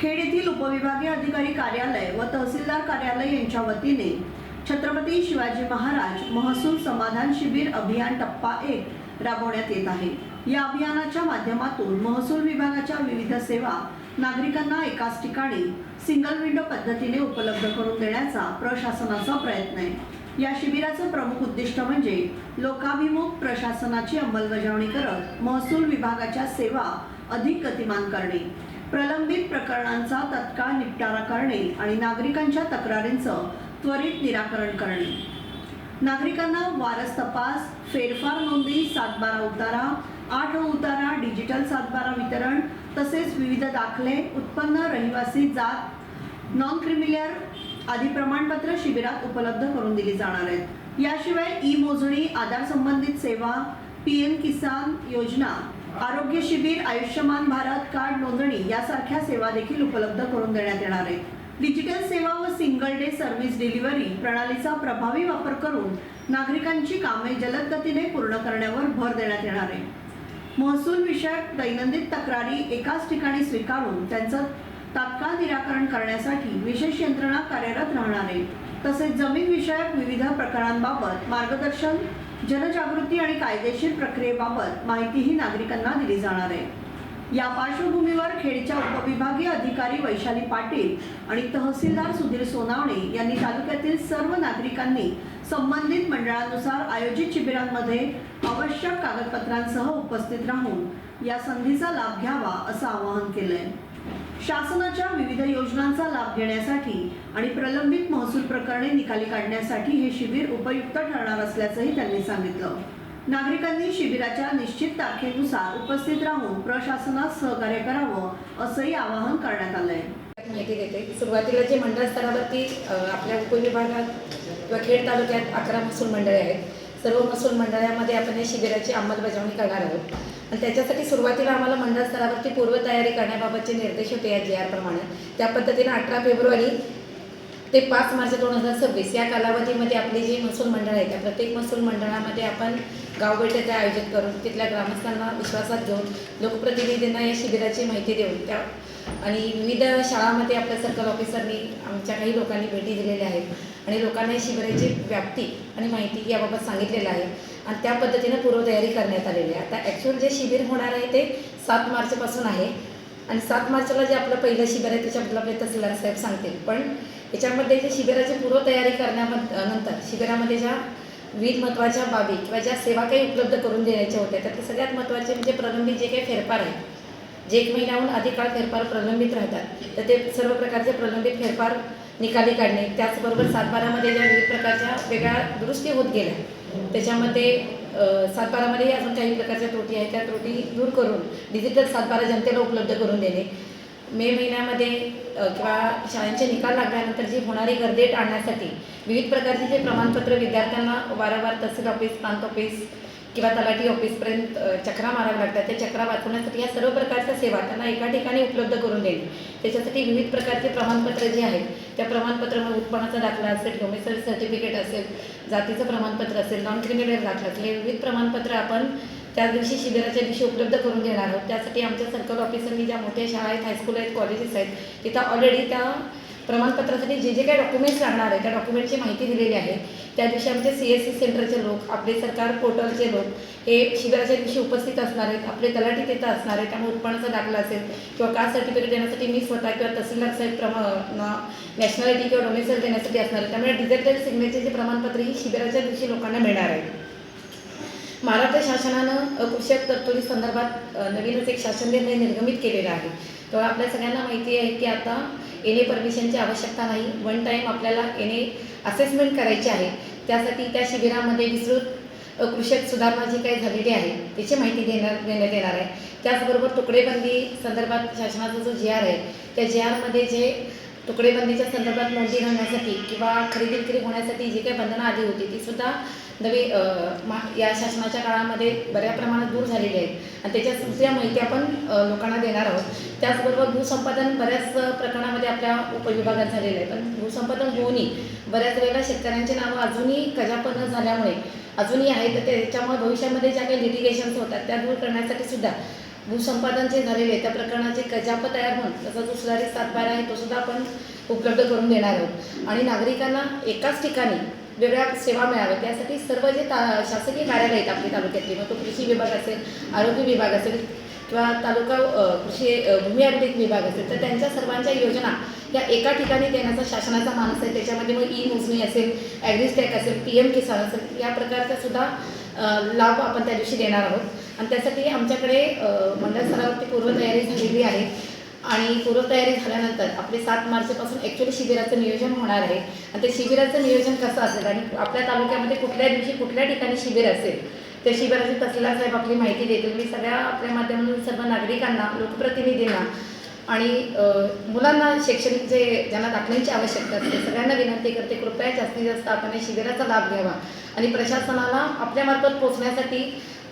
खेड येथील उपविभागीय अधिकारी कार्यालय व तहसीलदार कार्यालय यांच्या वतीने छत्रपती शिवाजी महाराज महसूल समाधान शिबिर अभियान टप्पा 1 राबवण्यात येत आहे। या अभियानाच्या माध्यमातून महसूल विभागाच्या विविध सेवा नागरिकांना एकाच ठिकाणी सिंगल विंडो पद्धतीने उपलब्ध करून देण्याचा प्रशासनाचा प्रयत्न आहे। या शिबिराचं प्रमुख उद्दिष्ट म्हणजे लोकाभिमुख प्रशासनाची अंमलबजावणी करत महसूल विभागाच्या सेवा अधिक गतिमान करणे, प्रलंबित प्रकरणांचा तत्काळ निपटारा करणे आणि नागरिकांच्या तक्रारींचं त्वरित निराकरण करणे। नागरिकांना वारस तपास, फेरफार नोंदी, 7/12 उतारा, 8 उतारा, डिजिटल 7/12 वितरण तसेच विविध दाखले, उत्पन्न, रहिवासी जात, नॉन क्रिमिलियर आदी प्रमाणपत्र शिबिरात उपलब्ध करून दिली जाणार आहेत। याशिवाय ई मोजणी, आधार संबंधित सेवा, PM किसान योजना, आरोग्य शिबिर, आयुष्यमान भारत कार्ड नोंदणी यासारख्या सेवा देखील उपलब्ध करून देण्यात येणार आहेत। डिजिटल सेवा व सिंगल डे सर्व्हिस डिलिव्हरी प्रणालीचा प्रभावी वापर करून नागरिकांची कामे जलद गतीने पूर्ण करण्यावर भर देण्यात येणार आहे। महसूल विषयक दैनंदिन तक्रारी एकाच ठिकाणी स्वीकारून त्यांचं तात्काळ निराकरण करण्यासाठी विशेष यंत्रणा कार्यरत राहणार आहे। तसेच जमीन विषयक विविध प्रकरणांबाबत मार्गदर्शन, जनजागृती आणि कायदेशीर प्रक्रियेबाबत माहितीही नागरिकांना दिली जाणार आहे। या पार्श्वभूमीवर खेडच्या उपविभागीय अधिकारी वैशाली पाटील आणि तहसीलदार सुधीर सोनावणे यांनी तालुक्यातील सर्व नागरिकांनी संबंधित मंडळानुसार आयोजित शिबिरांमध्ये आवश्यक कागदपत्रांसह उपस्थित राहून या संधीचा लाभ घ्यावा असं आवाहन केलंय। शासनाच्या विविध योजनांचा लाभ घेण्यासाठी आणि प्रलंबित महसूल प्रकरणे निकाली काढण्यासाठी हे शिबिर उपयुक्त ठरणार असल्याचंही त्यांनी सांगितलं। नागरिकांनी शिबिराच्या निश्चित तारखेनुसार उपस्थित राहून प्रशासनास सहकार्य करावं असंही आवाहन करण्यात आलंय। माहिती देते। सुरुवातीला जे मंडळ स्तरावरती आपल्या उपविभागात किंवा खेड तालुक्यात 11 महसूल मंडळे आहेत। सर्व महसूल मंडळामध्ये आपण या शिबिराची अंमलबजावणी करणार आहोत आणि त्याच्यासाठी सुरुवातीला आम्हाला मंडळ स्तरावरती पूर्वतयारी करण्याबाबतचे निर्देश होते या GR प्रमाणे। त्या पद्धतीने 18 फेब्रुवारी ते 5 मार्च 2026 या कालावधीमध्ये आपली जी महसूल मंडळ आहे त्या प्रत्येक महसूल मंडळामध्ये आपण गाव बैठका आयोजित करून तिथल्या ग्रामस्थांना विश्वासात घेऊन लोकप्रतिनिधींना या शिबिराची माहिती देऊन त्या आणि विविध शाळांमध्ये आपल्या सर्कल ऑफिसरनी आमच्या काही लोकांनी भेटी दिलेल्या आहेत आणि लोकांना या शिबिराची व्याप्ती आणि माहिती याबाबत सांगितलेलं आहे आणि त्या पद्धतीने पूर्वतयारी करण्यात आलेली आहे। आता ॲक्च्युअल जे शिबिर होणार आहे ते 7 मार्चपासून आहे आणि 7 मार्चला जे आपलं पहिलं शिबिर आहे त्याच्याबद्दल आपले तहसीलदार साहेब सांगतील। पण याच्यामध्ये जे शिबिराची पूर्वतयारी करण्यानंतर शिबिरामध्ये ज्या विविध महत्त्वाच्या बाबी किंवा ज्या सेवा काही उपलब्ध करून देण्याच्या होत्या तर सगळ्यात महत्त्वाचे म्हणजे प्रलंबित जे काही फेरफार आहे, जे 1 महिन्याहून अधिक काळ फेरफार प्रलंबित राहतात तर ते सर्व प्रकारचे प्रलंबित फेरफार निकाली काढणे, त्याचबरोबर 7/12मध्ये ज्या विविध प्रकारच्या वेगळ्या दुरुस्ती होत गेल्या त्याच्यामध्ये 7/12मध्ये अजून काही प्रकारच्या त्रुटी आहेत त्या त्रुटी दूर करून डिजिटल 7/12 जनतेला उपलब्ध करून देणे, मे महिन्यामध्ये किंवा शाळांचे निकाल लागल्यानंतर जी होणारी गर्दी टाळण्यासाठी विविध प्रकारचे जे प्रमाणपत्र विद्यार्थ्यांना वारंवार तहसील ऑफिस, प्रांत ऑफिस किंवा तलाठी ऑफिसपर्यंत चक्रा माराव्या लागतात, त्या चक्रा वाचवण्यासाठी या सर्व प्रकारच्या सेवा त्यांना एका ठिकाणी उपलब्ध करून देणे। त्याच्यासाठी विविध प्रकारचे प्रमाणपत्र जे आहेत त्या प्रमाणपत्रामध्ये उत्पन्नाचा दाखला असेल, डोमेसाईल सर्टिफिकेट असेल, जातीचं प्रमाणपत्र असेल, नॉन क्रिमिलियर दाखला असेल, हे विविध प्रमाणपत्र आपण त्या दिवशी शिबिराच्या दिवशी उपलब्ध करून देणार आहोत। त्यासाठी आमच्या सर्कल ऑफिसरनी ज्या मोठ्या शाळा आहेत, हायस्कूल आहेत, कॉलेजेस आहेत तिथं ऑलरेडी त्या प्रमाणपत्रासाठी जे जे काही डॉक्युमेंट्स लागणार आहेत त्या डॉक्युमेंटची माहिती दिलेली आहे। त्या दिवशी आमचे CSC सेंटरचे लोक, आपले सरकार पोर्टलचे लोक हे शिबिराच्या दिवशी उपस्थित असणार आहेत, आपले तलाठी तिथं असणार आहेत। त्यामुळे उत्पन्नाचा दाखला असेल किंवा कास्ट सर्टिफिकेट देण्यासाठी मी स्वतः किंवा तहसीलदार साहेब नॅशनॅलिटी किंवा डोमेसाईल देण्यासाठी असणार आहे। त्यामुळे डिजिटल सिग्नेचरचे जे प्रमाणपत्र ही शिबिराच्या दिवशी लोकांना मिळणार आहे। महाराष्ट्र शासनानं कृषक तरतुदी संदर्भात नवीनच एक शासन निर्णय निर्गमित केलेला आहे। तर आपल्या सगळ्यांना माहिती आहे की आता NA परमिशनची आवश्यकता नाही, 1 टाईम आपल्याला NA असेसमेंट करायची आहे। त्यासाठी त्या शिबिरामध्ये विस्तृत कृषक सुधारणा जी काही झालेली आहे त्याची माहिती देण्यात येणार आहे। त्याचबरोबर तुकडेबंदी संदर्भात शासनाचा जो GR आहे त्या GRमध्ये जे तुकडेबंदीच्या संदर्भात नोंदी घालण्यासाठी किंवा खरेदी विक्री होण्यासाठी जी काही बंधनं आली होती ती सुद्धा नवी या शासनाच्या काळामध्ये बऱ्या प्रमाणात दूर झालेली आहे आणि त्याच्या दुसऱ्या माहिती आपण लोकांना देणार आहोत। त्याचबरोबर भूसंपादन बऱ्याच प्रकरणामध्ये आपल्या उपविभागात झालेलं आहे, पण भूसंपादन होऊनही बऱ्याच वेळेला शेतकऱ्यांची नावं अजूनही कजापण न झाल्यामुळे अजूनही आहेत, तर त्याच्यामुळे भविष्यामध्ये ज्या काही लिटिगेशन्स होतात त्या दूर करण्यासाठी सुद्धा भूसंपादन जे झालेले आहे त्या प्रकरणाचे कजाप तयार होऊन त्याचा जो सुधारित सातबारा आहे तो सुद्धा आपण उपलब्ध करून देणार आहोत आणि नागरिकांना एकाच ठिकाणी वेगळ्या सेवा मिळाव्या त्यासाठी सर्व जे शासकीय कार्यालय आहेत आपल्या तालुक्यातले, मग तो कृषी विभाग असेल, आरोग्य विभाग असेल किंवा तालुका कृषी भूमी अभिलेख विभाग असेल, तर त्यांच्या सर्वांच्या योजना या एका ठिकाणी देण्याचा शासनाचा मानस आहे. त्याच्यामध्ये मग ई मोजणी असेल, ॲग्रिस्टॅक असेल, PM किसान असेल, या प्रकारचा सुद्धा लाभ आपण त्या दिवशी देणार आहोत आणि त्यासाठी आमच्याकडे मंडळ स्तरावरती पूर्वतयारी झालेली आहे आणि पूर्वतयारी झाल्यानंतर आपले 7 मार्चपासून ॲक्च्युली शिबिराचं नियोजन होणार आहे आणि ते शिबिराचं नियोजन कसं असेल आणि आपल्या तालुक्यामध्ये कुठल्या दिवशी कुठल्या ठिकाणी शिबिर असेल त्या शिबिराची तहसीलदार साहेब आपली माहिती देतील. मी सगळ्या आपल्या माध्यमातून सर्व नागरिकांना, लोकप्रतिनिधींना आणि मुलांना शैक्षणिक ज्यांना दाखल्यांची आवश्यकता असते सगळ्यांना विनंती करते, कृपया जास्तीत जास्त आपण या शिबिराचा लाभ घ्यावा आणि प्रशासनाला आपल्यामार्फत पोचण्यासाठी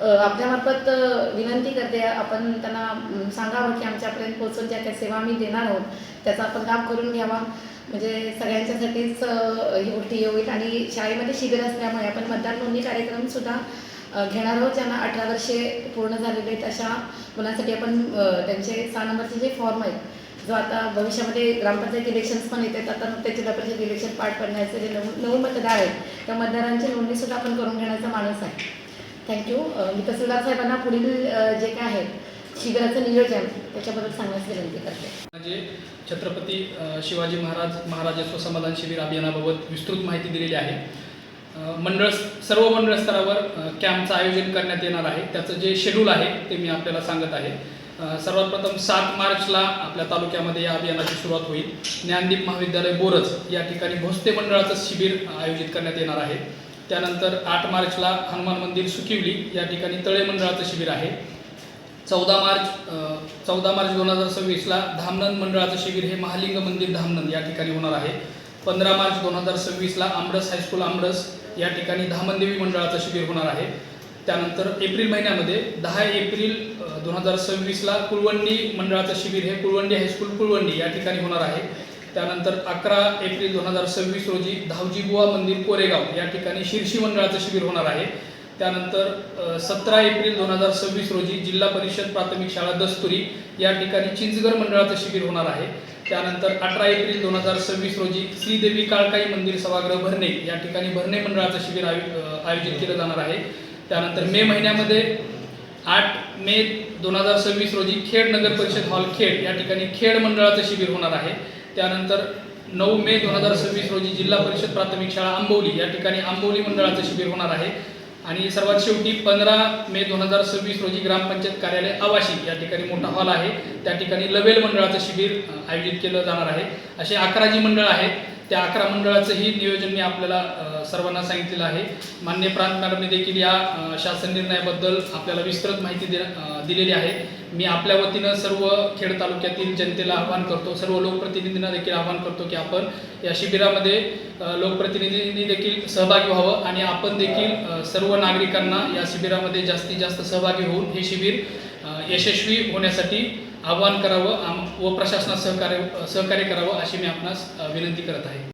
आपल्यामार्फत विनंती करते, आपण त्यांना सांगावं की आमच्यापर्यंत पोहोचून ज्या काही सेवा आम्ही देणार आहोत त्याचा आपण लाभ करून घ्यावा. म्हणजे सगळ्यांच्यासाठीच ही गोष्टी होईल आणि शाळेमध्ये शिबिर असल्यामुळे आपण मतदार नोंदणी कार्यक्रमसुद्धा घेणार आहोत. ज्यांना 18 वर्षे पूर्ण झालेले आहेत अशा मुलांसाठी आपण त्यांचे 6 नंबरचे जे फॉर्म आहेत, जो आता भविष्यामध्ये ग्रामपंचायत इलेक्शन्स पण येतात, आता ते जिल्हा परिषद इलेक्शन पार पडण्याचे जे नवीन मतदार आहेत त्या मतदारांची नोंदणीसुद्धा आपण करून घेण्याचा मानस आहे. थँक्यू. मी तहसीलदार साहेबांना पुढील जे काय आहे शिबिराचं नियोजन त्याच्याबद्दल सांगण्यास विनंती करते. म्हणजे छत्रपती शिवाजी महाराजत्व समाधान शिबिर अभियानाबाबत विस्तृत माहिती दिलेली आहे. सर्व मंडळ स्तरावर कॅम्पचं आयोजन करण्यात येणार आहे. त्याचं जे शेड्यूल आहे ते मी आपल्याला सांगत आहे. सर्वात प्रथम 7 मार्चला आपल्या तालुक्यामध्ये या अभियानाची सुरुवात होईल. ज्ञानदीप महाविद्यालय बोरज या ठिकाणी भोसते मंडळाचं शिबिर आयोजित करण्यात येणार आहे. त्यानंतर 8 मार्चला हनुमान मंदिर सुकिवली या ठिकाणी तळे मंडळाचं शिबिर आहे. 14 मार्च 2026ला धामनंद मंडळाचं शिबिर हे महालिंग मंदिर धामनंद या ठिकाणी होणार आहे. 15 मार्च 2026ला आमरस हायस्कूल आमरस या ठिकाणी धामनदेवी मंडळाचं शिबिर होणार आहे. त्यानंतर एप्रिल महिन्यामध्ये 10 एप्रिल 2026ला कुळवंडी मंडळाचं शिबिर हे कुळवंडी हायस्कूल कुळवंडी या ठिकाणी होणार आहे. त्यानंतर 11 एप्रिल 2026 रोजी धावजीबुवा मंदिर कोरेगाव या ठिकाणी शिरशी मंडळाचं शिबिर होणार आहे. त्यानंतर 17 एप्रिल 2026 रोजी जिल्हा परिषद प्राथमिक शाळा दस्तुरी या ठिकाणी चिंचगड मंडळाचं शिबिर होणार आहे. त्यानंतर 18 एप्रिल 2026 रोजी श्रीदेवी काळकाई मंदिर सभागृह भरणे या ठिकाणी भरणे मंडळाचं शिबिर आयोजित केलं जाणार आहे. त्यानंतर मे महिन्यामध्ये 8 मे 2026 रोजी खेड नगर परिषद हॉल खेड या ठिकाणी खेड मंडळाचं शिबिर होणार आहे. त्यानंतर 9 मे 2026 रोजी जिल्हा परिषद प्राथमिक शाळा आंबवली या ठिकाणी आंबवली मंडळाचं शिबिर होणार आहे. आणि सर्वात शेवटी 15 मे 2026 रोजी ग्रामपंचायत कार्यालय आवाशी या ठिकाणी मोठा हॉल आहे त्या ठिकाणी लवेल मंडळाचं शिबिर आयोजित केलं जाणार आहे. असे 11 जी मंडळ आहेत त्या 11 मंडळाचंही नियोजन मी आपल्याला सर्वांना सांगितलेलं आहे. माननीय प्रांत मॅडमने देखील या शासन निर्णयाबद्दल आपल्याला विस्तृत माहिती दिलेली आहे. मी आपल्या वतीनं सर्व खेड तालुक्यातील जनतेला आवाहन करतो, सर्व लोकप्रतिनिधींना देखील आवाहन करतो की आपण या शिबिरामध्ये लोकप्रतिनिधींनी देखील सहभागी व्हावं आणि आपण देखील सर्व नागरिकांना या शिबिरामध्ये जास्तीत जास्त सहभागी होऊन हे शिबिर यशस्वी होण्यासाठी आवाहन करावं व प्रशासनास सहकार्य करावं अशी मी आपणास विनंती करत आहे.